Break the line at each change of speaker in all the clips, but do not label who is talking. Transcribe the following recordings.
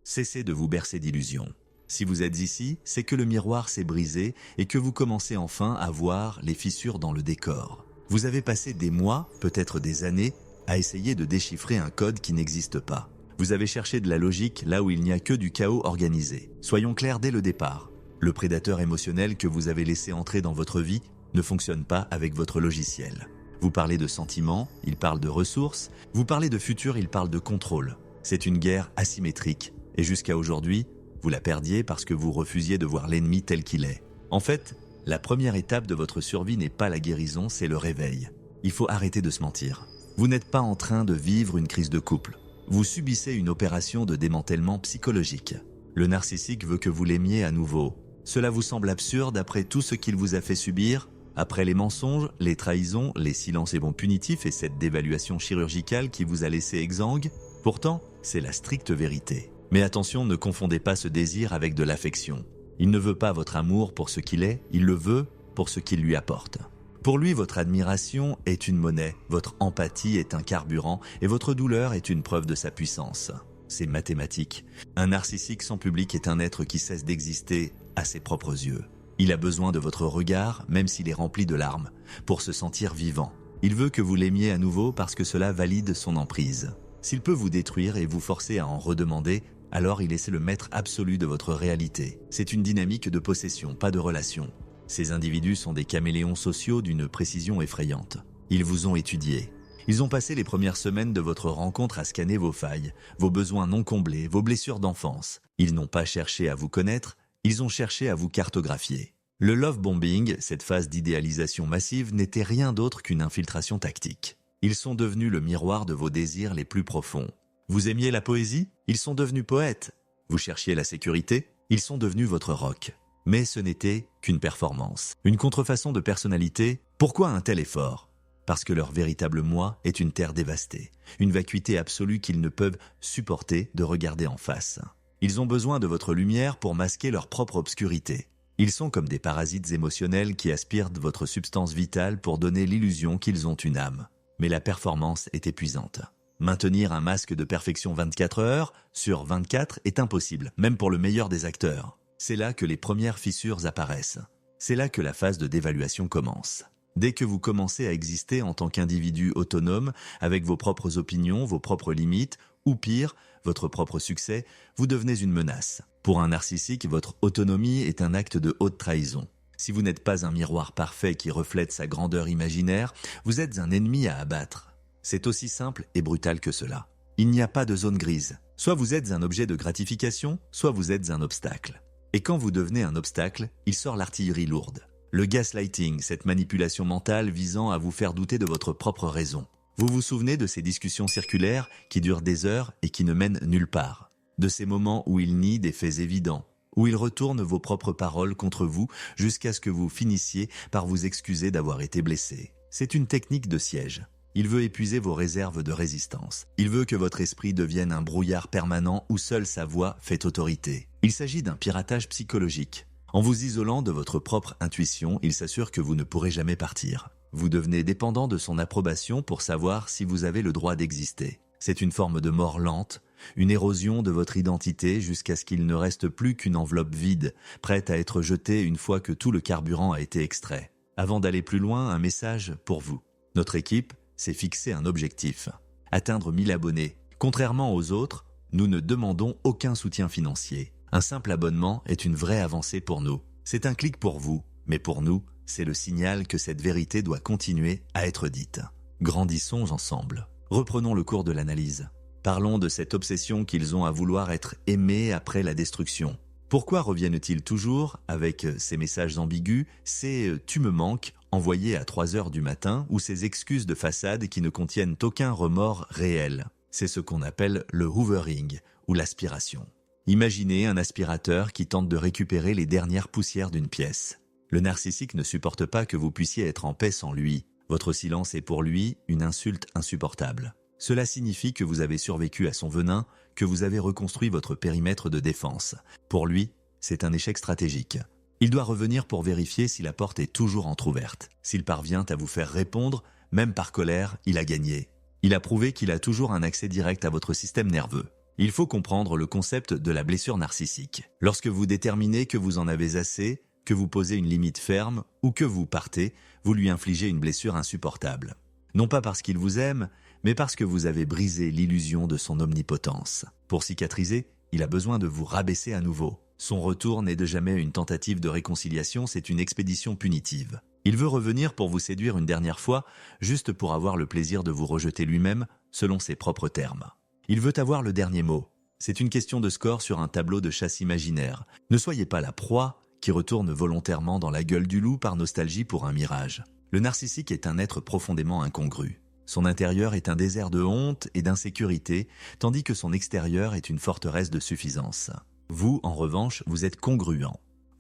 Cessez de vous bercer d'illusions. Si vous êtes ici, c'est que le miroir s'est brisé et que vous commencez enfin à voir les fissures dans le décor. Vous avez passé des mois, peut-être des années, à essayer de déchiffrer un code qui n'existe pas. Vous avez cherché de la logique là où il n'y a que du chaos organisé. Soyons clairs dès le départ. Le prédateur émotionnel que vous avez laissé entrer dans votre vie ne fonctionne pas avec votre logiciel. Vous parlez de sentiments, il parle de ressources. Vous parlez de futur, il parle de contrôle. C'est une guerre asymétrique. Et jusqu'à aujourd'hui, vous la perdiez parce que vous refusiez de voir l'ennemi tel qu'il est. En fait, la première étape de votre survie n'est pas la guérison, c'est le réveil. Il faut arrêter de se mentir. Vous n'êtes pas en train de vivre une crise de couple. Vous subissez une opération de démantèlement psychologique. Le narcissique veut que vous l'aimiez à nouveau. Cela vous semble absurde après tout ce qu'il vous a fait subir, après les mensonges, les trahisons, les silences et bons punitifs et cette dévaluation chirurgicale qui vous a laissé exsangue. Pourtant, c'est la stricte vérité. Mais attention, ne confondez pas ce désir avec de l'affection. Il ne veut pas votre amour pour ce qu'il est, il le veut pour ce qu'il lui apporte. Pour lui, votre admiration est une monnaie, votre empathie est un carburant et votre douleur est une preuve de sa puissance. C'est mathématique. Un narcissique sans public est un être qui cesse d'exister à ses propres yeux. Il a besoin de votre regard, même s'il est rempli de larmes, pour se sentir vivant. Il veut que vous l'aimiez à nouveau parce que cela valide son emprise. S'il peut vous détruire et vous forcer à en redemander, alors il est le maître absolu de votre réalité. C'est une dynamique de possession, pas de relation. Ces individus sont des caméléons sociaux d'une précision effrayante. Ils vous ont étudié. Ils ont passé les premières semaines de votre rencontre à scanner vos failles, vos besoins non comblés, vos blessures d'enfance. Ils n'ont pas cherché à vous connaître, ils ont cherché à vous cartographier. Le love bombing, cette phase d'idéalisation massive, n'était rien d'autre qu'une infiltration tactique. Ils sont devenus le miroir de vos désirs les plus profonds. Vous aimiez la poésie? Ils sont devenus poètes. Vous cherchiez la sécurité? Ils sont devenus votre roc. Mais ce n'était qu'une performance, une contrefaçon de personnalité. Pourquoi un tel effort? Parce que leur véritable moi est une terre dévastée, une vacuité absolue qu'ils ne peuvent supporter de regarder en face. Ils ont besoin de votre lumière pour masquer leur propre obscurité. Ils sont comme des parasites émotionnels qui aspirent de votre substance vitale pour donner l'illusion qu'ils ont une âme. Mais la performance est épuisante. Maintenir un masque de perfection 24 heures sur 24 est impossible, même pour le meilleur des acteurs. C'est là que les premières fissures apparaissent. C'est là que la phase de dévaluation commence. Dès que vous commencez à exister en tant qu'individu autonome, avec vos propres opinions, vos propres limites, ou pire, votre propre succès, vous devenez une menace. Pour un narcissique, votre autonomie est un acte de haute trahison. Si vous n'êtes pas un miroir parfait qui reflète sa grandeur imaginaire, vous êtes un ennemi à abattre. C'est aussi simple et brutal que cela. Il n'y a pas de zone grise. Soit vous êtes un objet de gratification, soit vous êtes un obstacle. Et quand vous devenez un obstacle, il sort l'artillerie lourde. Le gaslighting, cette manipulation mentale visant à vous faire douter de votre propre raison. Vous vous souvenez de ces discussions circulaires qui durent des heures et qui ne mènent nulle part. De ces moments où il nie des faits évidents, où il retourne vos propres paroles contre vous jusqu'à ce que vous finissiez par vous excuser d'avoir été blessé. C'est une technique de siège. Il veut épuiser vos réserves de résistance. Il veut que votre esprit devienne un brouillard permanent où seule sa voix fait autorité. Il s'agit d'un piratage psychologique. En vous isolant de votre propre intuition, il s'assure que vous ne pourrez jamais partir. Vous devenez dépendant de son approbation pour savoir si vous avez le droit d'exister. C'est une forme de mort lente, une érosion de votre identité jusqu'à ce qu'il ne reste plus qu'une enveloppe vide, prête à être jetée une fois que tout le carburant a été extrait. Avant d'aller plus loin, un message pour vous. Notre équipe s'est fixé un objectif, atteindre 1000 abonnés. Contrairement aux autres, nous ne demandons aucun soutien financier. Un simple abonnement est une vraie avancée pour nous. C'est un clic pour vous, mais pour nous, c'est le signal que cette vérité doit continuer à être dite. Grandissons ensemble. Reprenons le cours de l'analyse. Parlons de cette obsession qu'ils ont à vouloir être aimés après la destruction. Pourquoi reviennent-ils toujours avec ces messages ambigus, ces « tu me manques » envoyés à 3 heures du matin ou ces excuses de façade qui ne contiennent aucun remords réel? C'est ce qu'on appelle le hoovering ou l'aspiration. Imaginez un aspirateur qui tente de récupérer les dernières poussières d'une pièce. Le narcissique ne supporte pas que vous puissiez être en paix sans lui. Votre silence est pour lui une insulte insupportable. Cela signifie que vous avez survécu à son venin, que vous avez reconstruit votre périmètre de défense. Pour lui, c'est un échec stratégique. Il doit revenir pour vérifier si la porte est toujours entrouverte. S'il parvient à vous faire répondre, même par colère, il a gagné. Il a prouvé qu'il a toujours un accès direct à votre système nerveux. Il faut comprendre le concept de la blessure narcissique. Lorsque vous déterminez que vous en avez assez, que vous posez une limite ferme ou que vous partez, vous lui infligez une blessure insupportable. Non pas parce qu'il vous aime, mais parce que vous avez brisé l'illusion de son omnipotence. Pour cicatriser, il a besoin de vous rabaisser à nouveau. Son retour n'est de jamais une tentative de réconciliation, c'est une expédition punitive. Il veut revenir pour vous séduire une dernière fois, juste pour avoir le plaisir de vous rejeter lui-même, selon ses propres termes. Il veut avoir le dernier mot. C'est une question de score sur un tableau de chasse imaginaire. Ne soyez pas la proie qui retourne volontairement dans la gueule du loup par nostalgie pour un mirage. Le narcissique est un être profondément incongru. Son intérieur est un désert de honte et d'insécurité, tandis que son extérieur est une forteresse de suffisance. Vous, en revanche, vous êtes congruent.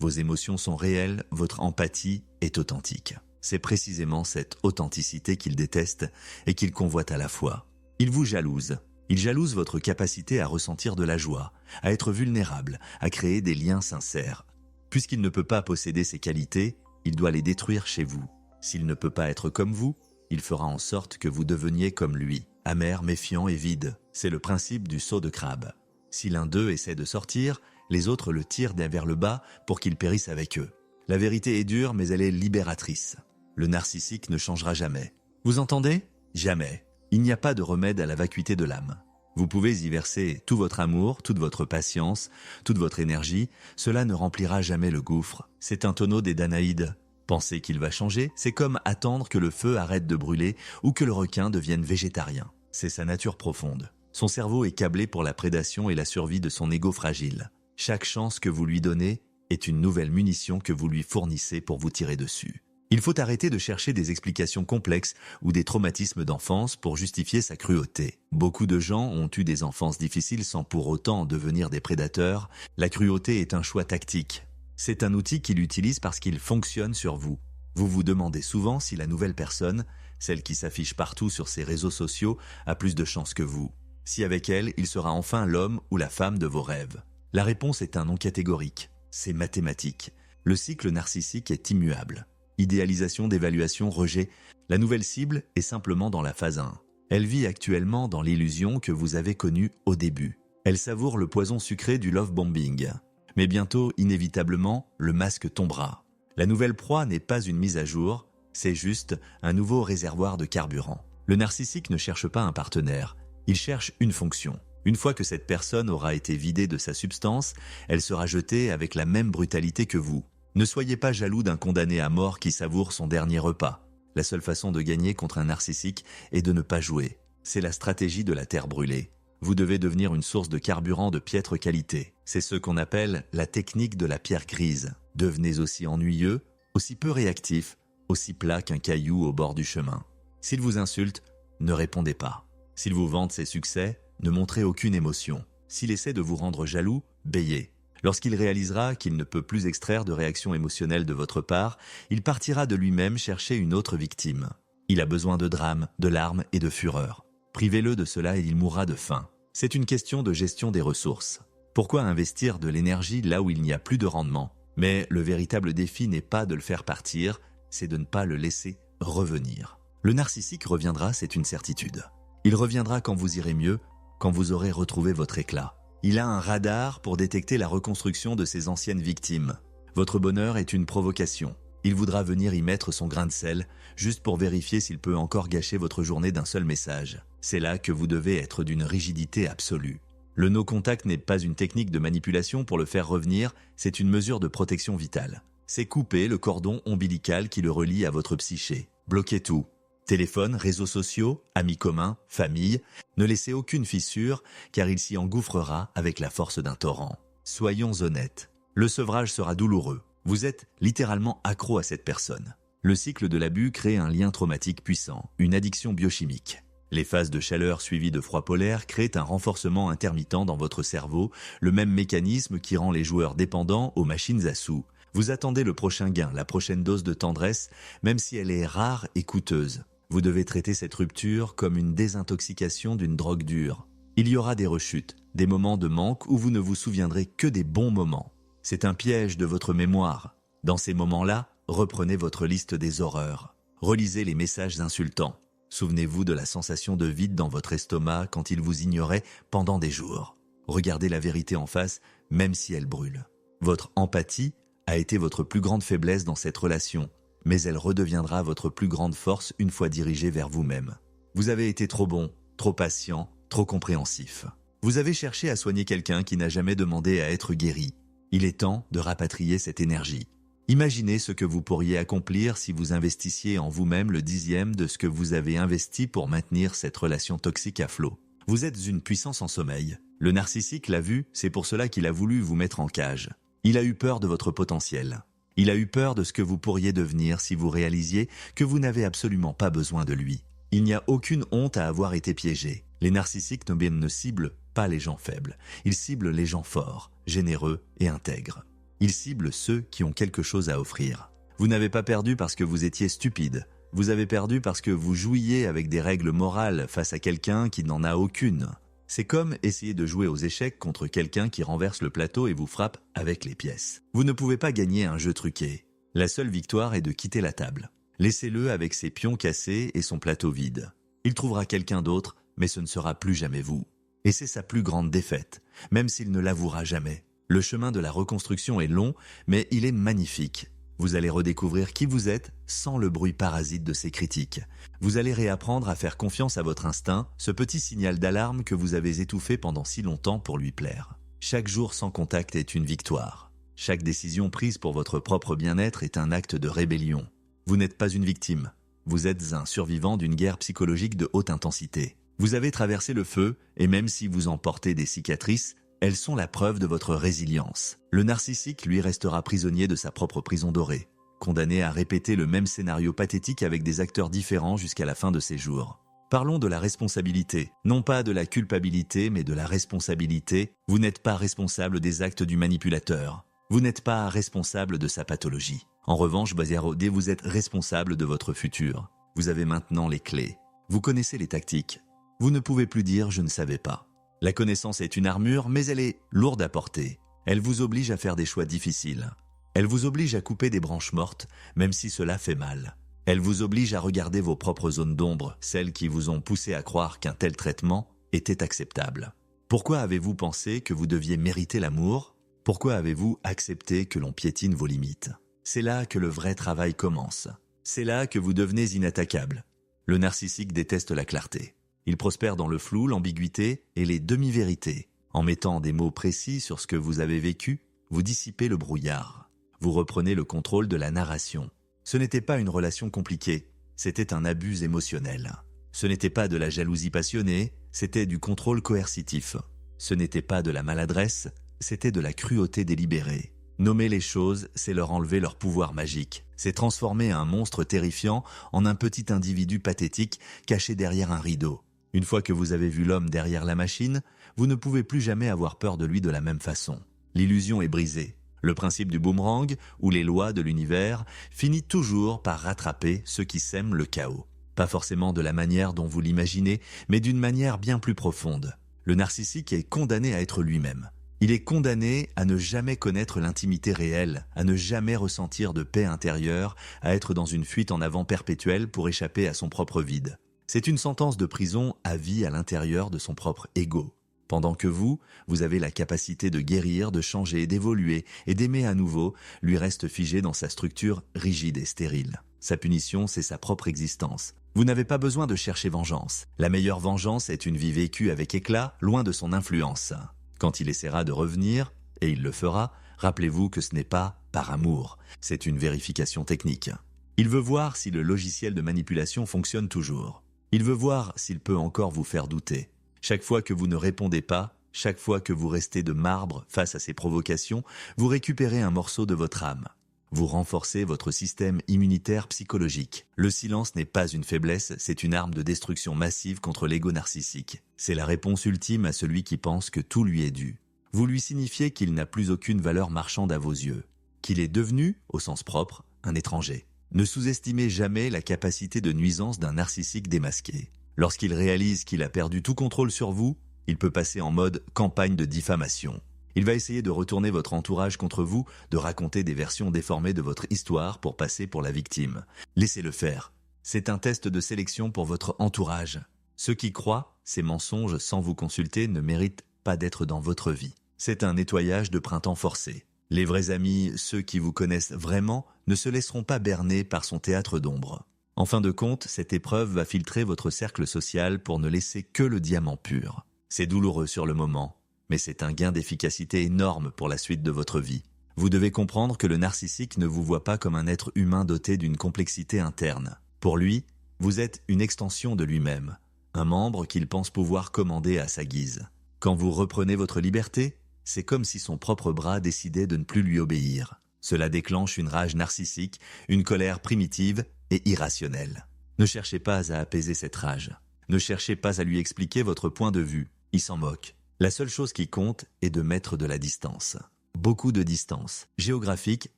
Vos émotions sont réelles, votre empathie est authentique. C'est précisément cette authenticité qu'il déteste et qu'il convoite à la fois. Il vous jalouse. Il jalouse votre capacité à ressentir de la joie, à être vulnérable, à créer des liens sincères. Puisqu'il ne peut pas posséder ces qualités, il doit les détruire chez vous. S'il ne peut pas être comme vous, il fera en sorte que vous deveniez comme lui, amer, méfiant et vide. C'est le principe du seau de crabe. Si l'un d'eux essaie de sortir, les autres le tirent vers le bas pour qu'il périsse avec eux. La vérité est dure, mais elle est libératrice. Le narcissique ne changera jamais. Vous entendez ? Jamais. Il n'y a pas de remède à la vacuité de l'âme. Vous pouvez y verser tout votre amour, toute votre patience, toute votre énergie. Cela ne remplira jamais le gouffre. C'est un tonneau des Danaïdes. Penser qu'il va changer, c'est comme attendre que le feu arrête de brûler ou que le requin devienne végétarien. C'est sa nature profonde. Son cerveau est câblé pour la prédation et la survie de son ego fragile. Chaque chance que vous lui donnez est une nouvelle munition que vous lui fournissez pour vous tirer dessus. Il faut arrêter de chercher des explications complexes ou des traumatismes d'enfance pour justifier sa cruauté. Beaucoup de gens ont eu des enfances difficiles sans pour autant devenir des prédateurs. La cruauté est un choix tactique. C'est un outil qu'il utilise parce qu'il fonctionne sur vous. Vous vous demandez souvent si la nouvelle personne, celle qui s'affiche partout sur ses réseaux sociaux, a plus de chance que vous. Si avec elle, il sera enfin l'homme ou la femme de vos rêves. La réponse est un non catégorique. C'est mathématique. Le cycle narcissique est immuable. Idéalisation, dévaluation, rejet. La nouvelle cible est simplement dans la phase 1. Elle vit actuellement dans l'illusion que vous avez connue au début. Elle savoure le poison sucré du love bombing. Mais bientôt, inévitablement, le masque tombera. La nouvelle proie n'est pas une mise à jour, c'est juste un nouveau réservoir de carburant. Le narcissique ne cherche pas un partenaire, il cherche une fonction. Une fois que cette personne aura été vidée de sa substance, elle sera jetée avec la même brutalité que vous. Ne soyez pas jaloux d'un condamné à mort qui savoure son dernier repas. La seule façon de gagner contre un narcissique est de ne pas jouer. C'est la stratégie de la terre brûlée. Vous devez devenir une source de carburant de piètre qualité. C'est ce qu'on appelle la technique de la pierre grise. Devenez aussi ennuyeux, aussi peu réactif, aussi plat qu'un caillou au bord du chemin. S'il vous insulte, ne répondez pas. S'il vous vante ses succès, ne montrez aucune émotion. S'il essaie de vous rendre jaloux, béyez. Lorsqu'il réalisera qu'il ne peut plus extraire de réaction émotionnelle de votre part, il partira de lui-même chercher une autre victime. Il a besoin de drame, de larmes et de fureur. Privez-le de cela et il mourra de faim. C'est une question de gestion des ressources. Pourquoi investir de l'énergie là où il n'y a plus de rendement ? Mais le véritable défi n'est pas de le faire partir, c'est de ne pas le laisser revenir. Le narcissique reviendra, c'est une certitude. Il reviendra quand vous irez mieux, quand vous aurez retrouvé votre éclat. Il a un radar pour détecter la reconstruction de ses anciennes victimes. Votre bonheur est une provocation. Il voudra venir y mettre son grain de sel, juste pour vérifier s'il peut encore gâcher votre journée d'un seul message. C'est là que vous devez être d'une rigidité absolue. Le no-contact n'est pas une technique de manipulation pour le faire revenir, c'est une mesure de protection vitale. C'est couper le cordon ombilical qui le relie à votre psyché. Bloquez tout. Téléphone, réseaux sociaux, amis communs, famille. Ne laissez aucune fissure, car il s'y engouffrera avec la force d'un torrent. Soyons honnêtes. Le sevrage sera douloureux. Vous êtes littéralement accro à cette personne. Le cycle de l'abus crée un lien traumatique puissant, une addiction biochimique. Les phases de chaleur suivies de froid polaire créent un renforcement intermittent dans votre cerveau, le même mécanisme qui rend les joueurs dépendants aux machines à sous. Vous attendez le prochain gain, la prochaine dose de tendresse, même si elle est rare et coûteuse. Vous devez traiter cette rupture comme une désintoxication d'une drogue dure. Il y aura des rechutes, des moments de manque où vous ne vous souviendrez que des bons moments. C'est un piège de votre mémoire. Dans ces moments-là, reprenez votre liste des horreurs. Relisez les messages insultants. Souvenez-vous de la sensation de vide dans votre estomac quand il vous ignorait pendant des jours. Regardez la vérité en face, même si elle brûle. Votre empathie a été votre plus grande faiblesse dans cette relation, mais elle redeviendra votre plus grande force une fois dirigée vers vous-même. Vous avez été trop bon, trop patient, trop compréhensif. Vous avez cherché à soigner quelqu'un qui n'a jamais demandé à être guéri. Il est temps de rapatrier cette énergie. Imaginez ce que vous pourriez accomplir si vous investissiez en vous-même le 10e de ce que vous avez investi pour maintenir cette relation toxique à flot. Vous êtes une puissance en sommeil. Le narcissique l'a vu, c'est pour cela qu'il a voulu vous mettre en cage. Il a eu peur de votre potentiel. Il a eu peur de ce que vous pourriez devenir si vous réalisiez que vous n'avez absolument pas besoin de lui. Il n'y a aucune honte à avoir été piégé. Les narcissiques ne ciblent pas les gens faibles. Ils ciblent les gens forts, généreux et intègres. Ils ciblent ceux qui ont quelque chose à offrir. Vous n'avez pas perdu parce que vous étiez stupide. Vous avez perdu parce que vous jouiez avec des règles morales face à quelqu'un qui n'en a aucune. C'est comme essayer de jouer aux échecs contre quelqu'un qui renverse le plateau et vous frappe avec les pièces. Vous ne pouvez pas gagner un jeu truqué. La seule victoire est de quitter la table. Laissez-le avec ses pions cassés et son plateau vide. Il trouvera quelqu'un d'autre, mais ce ne sera plus jamais vous. Et c'est sa plus grande défaite, même s'il ne l'avouera jamais. Le chemin de la reconstruction est long, mais il est magnifique. Vous allez redécouvrir qui vous êtes sans le bruit parasite de ses critiques. Vous allez réapprendre à faire confiance à votre instinct, ce petit signal d'alarme que vous avez étouffé pendant si longtemps pour lui plaire. Chaque jour sans contact est une victoire. Chaque décision prise pour votre propre bien-être est un acte de rébellion. Vous n'êtes pas une victime. Vous êtes un survivant d'une guerre psychologique de haute intensité. Vous avez traversé le feu, et même si vous en portez des cicatrices, elles sont la preuve de votre résilience. Le narcissique, lui, restera prisonnier de sa propre prison dorée, condamné à répéter le même scénario pathétique avec des acteurs différents jusqu'à la fin de ses jours. Parlons de la responsabilité. Non pas de la culpabilité, mais de la responsabilité. Vous n'êtes pas responsable des actes du manipulateur. Vous n'êtes pas responsable de sa pathologie. En revanche, Baziarodé, vous êtes responsable de votre futur. Vous avez maintenant les clés. Vous connaissez les tactiques. Vous ne pouvez plus dire « je ne savais pas ». La connaissance est une armure, mais elle est lourde à porter. Elle vous oblige à faire des choix difficiles. Elle vous oblige à couper des branches mortes, même si cela fait mal. Elle vous oblige à regarder vos propres zones d'ombre, celles qui vous ont poussé à croire qu'un tel traitement était acceptable. Pourquoi avez-vous pensé que vous deviez mériter l'amour ? Pourquoi avez-vous accepté que l'on piétine vos limites ? C'est là que le vrai travail commence. C'est là que vous devenez inattaquable. Le narcissique déteste la clarté. Il prospère dans le flou, l'ambiguïté et les demi-vérités. En mettant des mots précis sur ce que vous avez vécu, vous dissipez le brouillard. Vous reprenez le contrôle de la narration. Ce n'était pas une relation compliquée, c'était un abus émotionnel. Ce n'était pas de la jalousie passionnée, c'était du contrôle coercitif. Ce n'était pas de la maladresse, c'était de la cruauté délibérée. Nommer les choses, c'est leur enlever leur pouvoir magique. C'est transformer un monstre terrifiant en un petit individu pathétique caché derrière un rideau. Une fois que vous avez vu l'homme derrière la machine, vous ne pouvez plus jamais avoir peur de lui de la même façon. L'illusion est brisée. Le principe du boomerang, ou les lois de l'univers, finit toujours par rattraper ceux qui sèment le chaos. Pas forcément de la manière dont vous l'imaginez, mais d'une manière bien plus profonde. Le narcissique est condamné à être lui-même. Il est condamné à ne jamais connaître l'intimité réelle, à ne jamais ressentir de paix intérieure, à être dans une fuite en avant perpétuelle pour échapper à son propre vide. C'est une sentence de prison à vie à l'intérieur de son propre ego. Pendant que vous avez la capacité de guérir, de changer, d'évoluer et d'aimer à nouveau, lui reste figé dans sa structure rigide et stérile. Sa punition, c'est sa propre existence. Vous n'avez pas besoin de chercher vengeance. La meilleure vengeance est une vie vécue avec éclat, loin de son influence. Quand il essaiera de revenir, et il le fera, rappelez-vous que ce n'est pas par amour, c'est une vérification technique. Il veut voir si le logiciel de manipulation fonctionne toujours. Il veut voir s'il peut encore vous faire douter. Chaque fois que vous ne répondez pas, chaque fois que vous restez de marbre face à ses provocations, vous récupérez un morceau de votre âme. Vous renforcez votre système immunitaire psychologique. Le silence n'est pas une faiblesse, c'est une arme de destruction massive contre l'ego narcissique. C'est la réponse ultime à celui qui pense que tout lui est dû. Vous lui signifiez qu'il n'a plus aucune valeur marchande à vos yeux, qu'il est devenu, au sens propre, un étranger. Ne sous-estimez jamais la capacité de nuisance d'un narcissique démasqué. Lorsqu'il réalise qu'il a perdu tout contrôle sur vous, il peut passer en mode campagne de diffamation. Il va essayer de retourner votre entourage contre vous, de raconter des versions déformées de votre histoire pour passer pour la victime. Laissez-le faire. C'est un test de sélection pour votre entourage. Ceux qui croient ces mensonges sans vous consulter ne méritent pas d'être dans votre vie. C'est un nettoyage de printemps forcé. Les vrais amis, ceux qui vous connaissent vraiment, ne se laisseront pas berner par son théâtre d'ombre. En fin de compte, cette épreuve va filtrer votre cercle social pour ne laisser que le diamant pur. C'est douloureux sur le moment, mais c'est un gain d'efficacité énorme pour la suite de votre vie. Vous devez comprendre que le narcissique ne vous voit pas comme un être humain doté d'une complexité interne. Pour lui, vous êtes une extension de lui-même, un membre qu'il pense pouvoir commander à sa guise. Quand vous reprenez votre liberté, c'est comme si son propre bras décidait de ne plus lui obéir. Cela déclenche une rage narcissique, une colère primitive et irrationnelle. Ne cherchez pas à apaiser cette rage. Ne cherchez pas à lui expliquer votre point de vue. Il s'en moque. La seule chose qui compte est de mettre de la distance. Beaucoup de distance, géographique,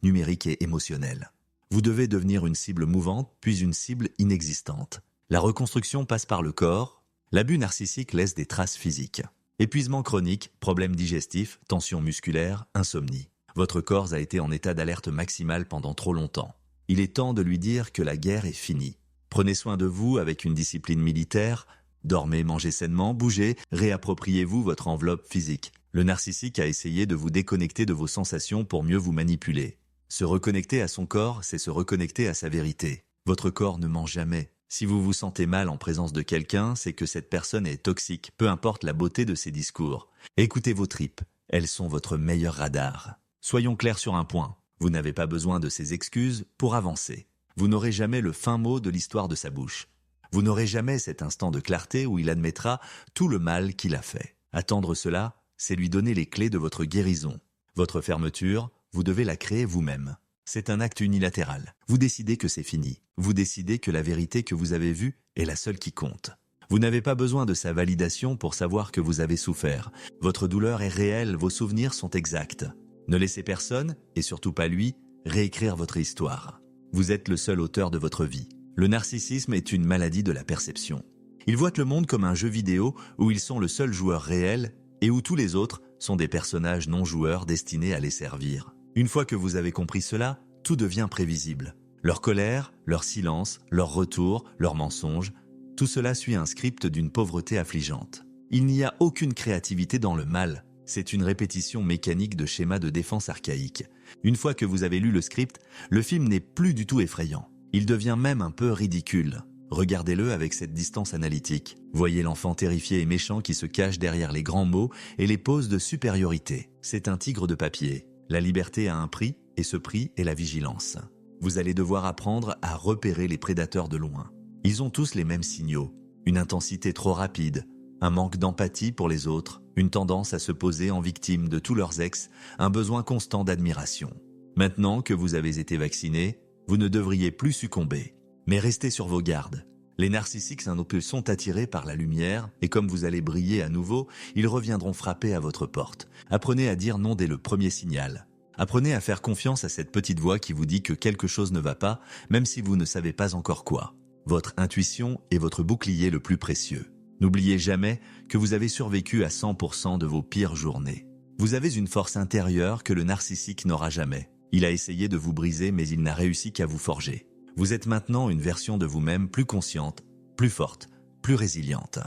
numérique et émotionnelle. Vous devez devenir une cible mouvante, puis une cible inexistante. La reconstruction passe par le corps. L'abus narcissique laisse des traces physiques. Épuisement chronique, problèmes digestifs, tension musculaire, insomnie. Votre corps a été en état d'alerte maximale pendant trop longtemps. Il est temps de lui dire que la guerre est finie. Prenez soin de vous avec une discipline militaire. Dormez, mangez sainement, bougez, réappropriez-vous votre enveloppe physique. Le narcissique a essayé de vous déconnecter de vos sensations pour mieux vous manipuler. Se reconnecter à son corps, c'est se reconnecter à sa vérité. Votre corps ne ment jamais. Si vous vous sentez mal en présence de quelqu'un, c'est que cette personne est toxique, peu importe la beauté de ses discours. Écoutez vos tripes, elles sont votre meilleur radar. Soyons clairs sur un point, vous n'avez pas besoin de ses excuses pour avancer. Vous n'aurez jamais le fin mot de l'histoire de sa bouche. Vous n'aurez jamais cet instant de clarté où il admettra tout le mal qu'il a fait. Attendre cela, c'est lui donner les clés de votre guérison. Votre fermeture, vous devez la créer vous-même. C'est un acte unilatéral. Vous décidez que c'est fini. Vous décidez que la vérité que vous avez vue est la seule qui compte. Vous n'avez pas besoin de sa validation pour savoir que vous avez souffert. Votre douleur est réelle, vos souvenirs sont exacts. Ne laissez personne, et surtout pas lui, réécrire votre histoire. Vous êtes le seul auteur de votre vie. Le narcissisme est une maladie de la perception. Ils voient le monde comme un jeu vidéo où ils sont le seul joueur réel et où tous les autres sont des personnages non-joueurs destinés à les servir. Une fois que vous avez compris cela, tout devient prévisible. Leur colère, leur silence, leur retour, leurs mensonges, tout cela suit un script d'une pauvreté affligeante. Il n'y a aucune créativité dans le mal, c'est une répétition mécanique de schémas de défense archaïques. Une fois que vous avez lu le script, le film n'est plus du tout effrayant. Il devient même un peu ridicule. Regardez-le avec cette distance analytique. Voyez l'enfant terrifié et méchant qui se cache derrière les grands mots et les poses de supériorité. C'est un tigre de papier. La liberté a un prix, et ce prix est la vigilance. Vous allez devoir apprendre à repérer les prédateurs de loin. Ils ont tous les mêmes signaux. Une intensité trop rapide, un manque d'empathie pour les autres, une tendance à se poser en victime de tous leurs ex, un besoin constant d'admiration. Maintenant que vous avez été vacciné, vous ne devriez plus succomber. Mais restez sur vos gardes. Les narcissiques sont attirés par la lumière et comme vous allez briller à nouveau, ils reviendront frapper à votre porte. Apprenez à dire non dès le premier signal. Apprenez à faire confiance à cette petite voix qui vous dit que quelque chose ne va pas, même si vous ne savez pas encore quoi. Votre intuition est votre bouclier le plus précieux. N'oubliez jamais que vous avez survécu à 100% de vos pires journées. Vous avez une force intérieure que le narcissique n'aura jamais. Il a essayé de vous briser mais il n'a réussi qu'à vous forger. Vous êtes maintenant une version de vous-même plus consciente, plus forte, plus résiliente.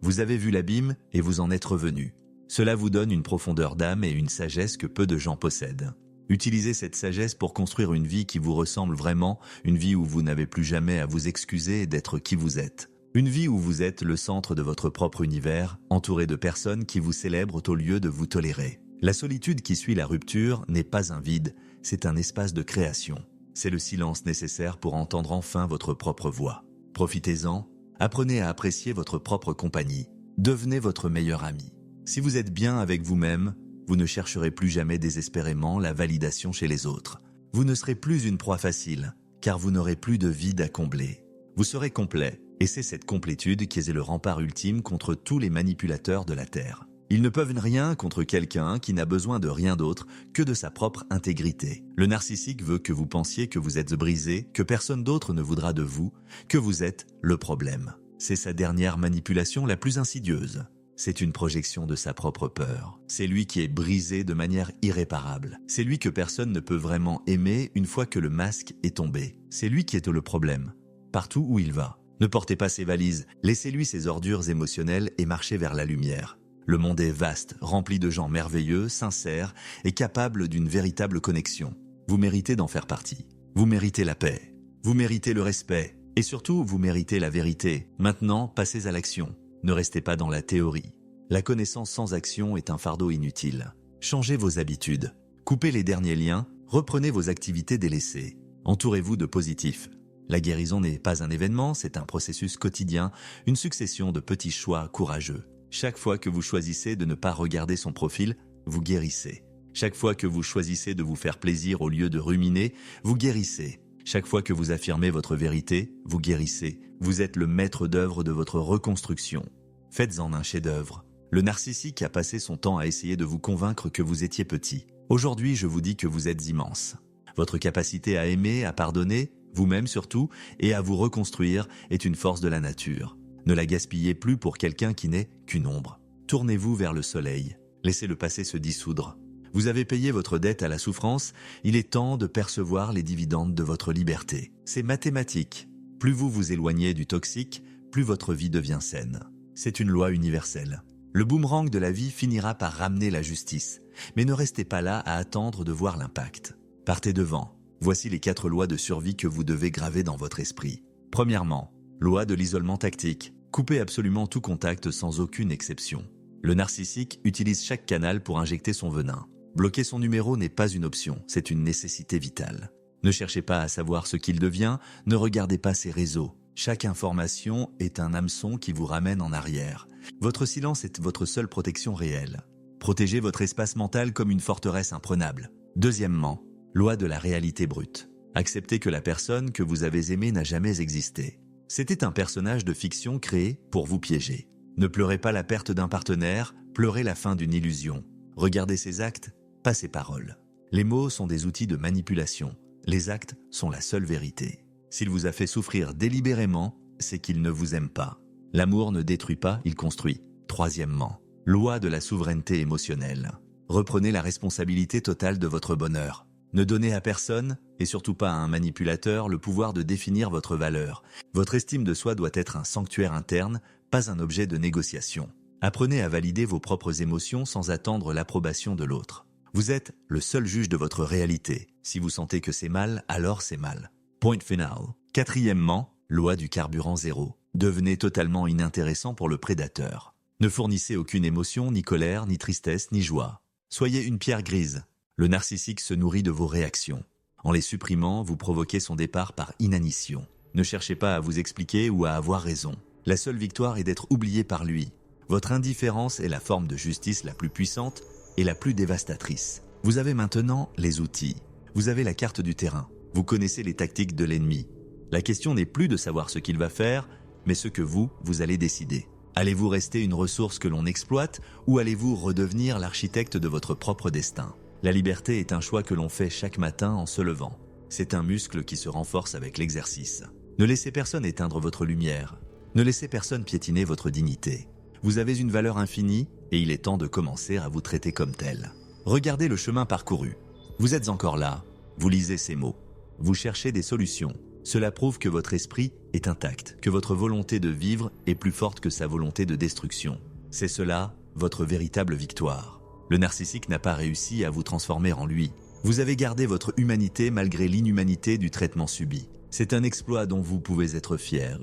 Vous avez vu l'abîme et vous en êtes revenu. Cela vous donne une profondeur d'âme et une sagesse que peu de gens possèdent. Utilisez cette sagesse pour construire une vie qui vous ressemble vraiment, une vie où vous n'avez plus jamais à vous excuser d'être qui vous êtes. Une vie où vous êtes le centre de votre propre univers, entouré de personnes qui vous célèbrent au lieu de vous tolérer. La solitude qui suit la rupture n'est pas un vide, c'est un espace de création. C'est le silence nécessaire pour entendre enfin votre propre voix. Profitez-en, apprenez à apprécier votre propre compagnie. Devenez votre meilleur ami. Si vous êtes bien avec vous-même, vous ne chercherez plus jamais désespérément la validation chez les autres. Vous ne serez plus une proie facile, car vous n'aurez plus de vide à combler. Vous serez complet, et c'est cette complétude qui est le rempart ultime contre tous les manipulateurs de la Terre. Ils ne peuvent rien contre quelqu'un qui n'a besoin de rien d'autre que de sa propre intégrité. Le narcissique veut que vous pensiez que vous êtes brisé, que personne d'autre ne voudra de vous, que vous êtes le problème. C'est sa dernière manipulation la plus insidieuse. C'est une projection de sa propre peur. C'est lui qui est brisé de manière irréparable. C'est lui que personne ne peut vraiment aimer une fois que le masque est tombé. C'est lui qui est le problème, partout où il va. Ne portez pas ses valises, laissez-lui ses ordures émotionnelles et marchez vers la lumière. Le monde est vaste, rempli de gens merveilleux, sincères et capables d'une véritable connexion. Vous méritez d'en faire partie. Vous méritez la paix. Vous méritez le respect. Et surtout, vous méritez la vérité. Maintenant, passez à l'action. Ne restez pas dans la théorie. La connaissance sans action est un fardeau inutile. Changez vos habitudes. Coupez les derniers liens. Reprenez vos activités délaissées. Entourez-vous de positifs. La guérison n'est pas un événement, c'est un processus quotidien, une succession de petits choix courageux. Chaque fois que vous choisissez de ne pas regarder son profil, vous guérissez. Chaque fois que vous choisissez de vous faire plaisir au lieu de ruminer, vous guérissez. Chaque fois que vous affirmez votre vérité, vous guérissez. Vous êtes le maître d'œuvre de votre reconstruction. Faites-en un chef-d'œuvre. Le narcissique a passé son temps à essayer de vous convaincre que vous étiez petit. Aujourd'hui, je vous dis que vous êtes immense. Votre capacité à aimer, à pardonner, vous-même surtout, et à vous reconstruire est une force de la nature. Ne la gaspillez plus pour quelqu'un qui n'est qu'une ombre. Tournez-vous vers le soleil. Laissez le passé se dissoudre. Vous avez payé votre dette à la souffrance, il est temps de percevoir les dividendes de votre liberté. C'est mathématique. Plus vous vous éloignez du toxique, plus votre vie devient saine. C'est une loi universelle. Le boomerang de la vie finira par ramener la justice. Mais ne restez pas là à attendre de voir l'impact. Partez devant. Voici les 4 lois de survie que vous devez graver dans votre esprit. Premièrement, loi de l'isolement tactique. Coupez absolument tout contact sans aucune exception. Le narcissique utilise chaque canal pour injecter son venin. Bloquer son numéro n'est pas une option, c'est une nécessité vitale. Ne cherchez pas à savoir ce qu'il devient, ne regardez pas ses réseaux. Chaque information est un hameçon qui vous ramène en arrière. Votre silence est votre seule protection réelle. Protégez votre espace mental comme une forteresse imprenable. Deuxièmement, loi de la réalité brute. Acceptez que la personne que vous avez aimée n'a jamais existé. C'était un personnage de fiction créé pour vous piéger. Ne pleurez pas la perte d'un partenaire, pleurez la fin d'une illusion. Regardez ses actes, pas ses paroles. Les mots sont des outils de manipulation. Les actes sont la seule vérité. S'il vous a fait souffrir délibérément, c'est qu'il ne vous aime pas. L'amour ne détruit pas, il construit. Troisièmement, loi de la souveraineté émotionnelle. Reprenez la responsabilité totale de votre bonheur. Ne donnez à personne, et surtout pas à un manipulateur, le pouvoir de définir votre valeur. Votre estime de soi doit être un sanctuaire interne, pas un objet de négociation. Apprenez à valider vos propres émotions sans attendre l'approbation de l'autre. Vous êtes le seul juge de votre réalité. Si vous sentez que c'est mal, alors c'est mal. Point final. Quatrièmement, loi du carburant zéro. Devenez totalement inintéressant pour le prédateur. Ne fournissez aucune émotion, ni colère, ni tristesse, ni joie. Soyez une pierre grise. Le narcissique se nourrit de vos réactions. En les supprimant, vous provoquez son départ par inanition. Ne cherchez pas à vous expliquer ou à avoir raison. La seule victoire est d'être oublié par lui. Votre indifférence est la forme de justice la plus puissante et la plus dévastatrice. Vous avez maintenant les outils. Vous avez la carte du terrain. Vous connaissez les tactiques de l'ennemi. La question n'est plus de savoir ce qu'il va faire, mais ce que vous allez décider. Allez-vous rester une ressource que l'on exploite ou allez-vous redevenir l'architecte de votre propre destin ? La liberté est un choix que l'on fait chaque matin en se levant. C'est un muscle qui se renforce avec l'exercice. Ne laissez personne éteindre votre lumière. Ne laissez personne piétiner votre dignité. Vous avez une valeur infinie et il est temps de commencer à vous traiter comme tel. Regardez le chemin parcouru. Vous êtes encore là. Vous lisez ces mots. Vous cherchez des solutions. Cela prouve que votre esprit est intact, que votre volonté de vivre est plus forte que sa volonté de destruction. C'est cela, votre véritable victoire. Le narcissique n'a pas réussi à vous transformer en lui. Vous avez gardé votre humanité malgré l'inhumanité du traitement subi. C'est un exploit dont vous pouvez être fier.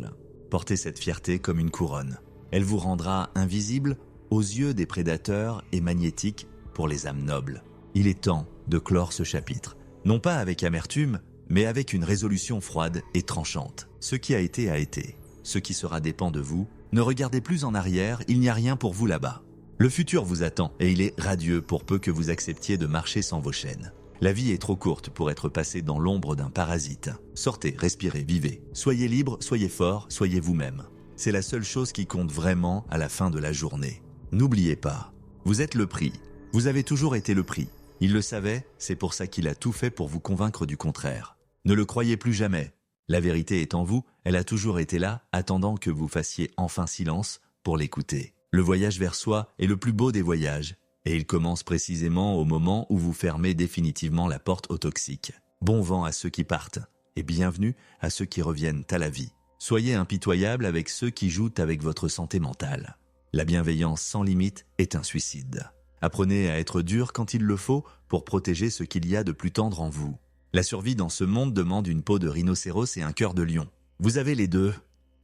Portez cette fierté comme une couronne. Elle vous rendra invisible aux yeux des prédateurs et magnétique pour les âmes nobles. Il est temps de clore ce chapitre. Non pas avec amertume, mais avec une résolution froide et tranchante. Ce qui a été. Ce qui sera dépend de vous. Ne regardez plus en arrière, il n'y a rien pour vous là-bas. Le futur vous attend et il est radieux pour peu que vous acceptiez de marcher sans vos chaînes. La vie est trop courte pour être passée dans l'ombre d'un parasite. Sortez, respirez, vivez. Soyez libre, soyez fort, soyez vous-même. C'est la seule chose qui compte vraiment à la fin de la journée. N'oubliez pas, vous êtes le prix. Vous avez toujours été le prix. Il le savait, c'est pour ça qu'il a tout fait pour vous convaincre du contraire. Ne le croyez plus jamais. La vérité est en vous, elle a toujours été là, attendant que vous fassiez enfin silence pour l'écouter. Le voyage vers soi est le plus beau des voyages, et il commence précisément au moment où vous fermez définitivement la porte au toxique. Bon vent à ceux qui partent, et bienvenue à ceux qui reviennent à la vie. Soyez impitoyable avec ceux qui jouent avec votre santé mentale. La bienveillance sans limite est un suicide. Apprenez à être dur quand il le faut pour protéger ce qu'il y a de plus tendre en vous. La survie dans ce monde demande une peau de rhinocéros et un cœur de lion. Vous avez les deux.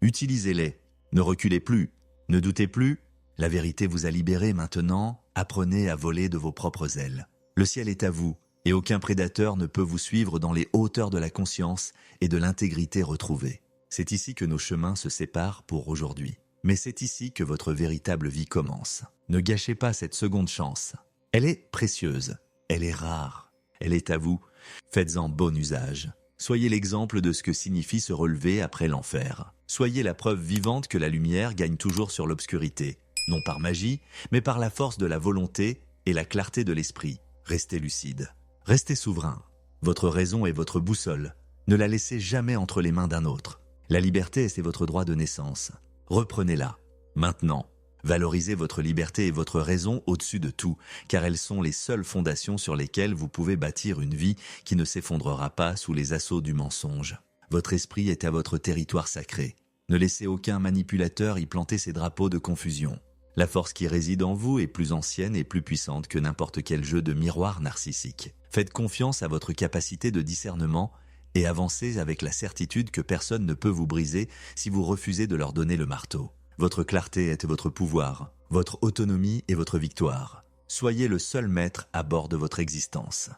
Utilisez-les. Ne reculez plus. Ne doutez plus. La vérité vous a libéré maintenant. Apprenez à voler de vos propres ailes. Le ciel est à vous, et aucun prédateur ne peut vous suivre dans les hauteurs de la conscience et de l'intégrité retrouvée. C'est ici que nos chemins se séparent pour aujourd'hui. Mais c'est ici que votre véritable vie commence. Ne gâchez pas cette seconde chance. Elle est précieuse. Elle est rare. Elle est à vous. Faites-en bon usage. Soyez l'exemple de ce que signifie se relever après l'enfer. Soyez la preuve vivante que la lumière gagne toujours sur l'obscurité. Non par magie, mais par la force de la volonté et la clarté de l'esprit. Restez lucide. Restez souverain. Votre raison est votre boussole. Ne la laissez jamais entre les mains d'un autre. La liberté, c'est votre droit de naissance. Reprenez-la. Maintenant. Valorisez votre liberté et votre raison au-dessus de tout, car elles sont les seules fondations sur lesquelles vous pouvez bâtir une vie qui ne s'effondrera pas sous les assauts du mensonge. Votre esprit est à votre territoire sacré. Ne laissez aucun manipulateur y planter ses drapeaux de confusion. La force qui réside en vous est plus ancienne et plus puissante que n'importe quel jeu de miroir narcissique. Faites confiance à votre capacité de discernement et avancez avec la certitude que personne ne peut vous briser si vous refusez de leur donner le marteau. Votre clarté est votre pouvoir, votre autonomie est votre victoire. Soyez le seul maître à bord de votre existence.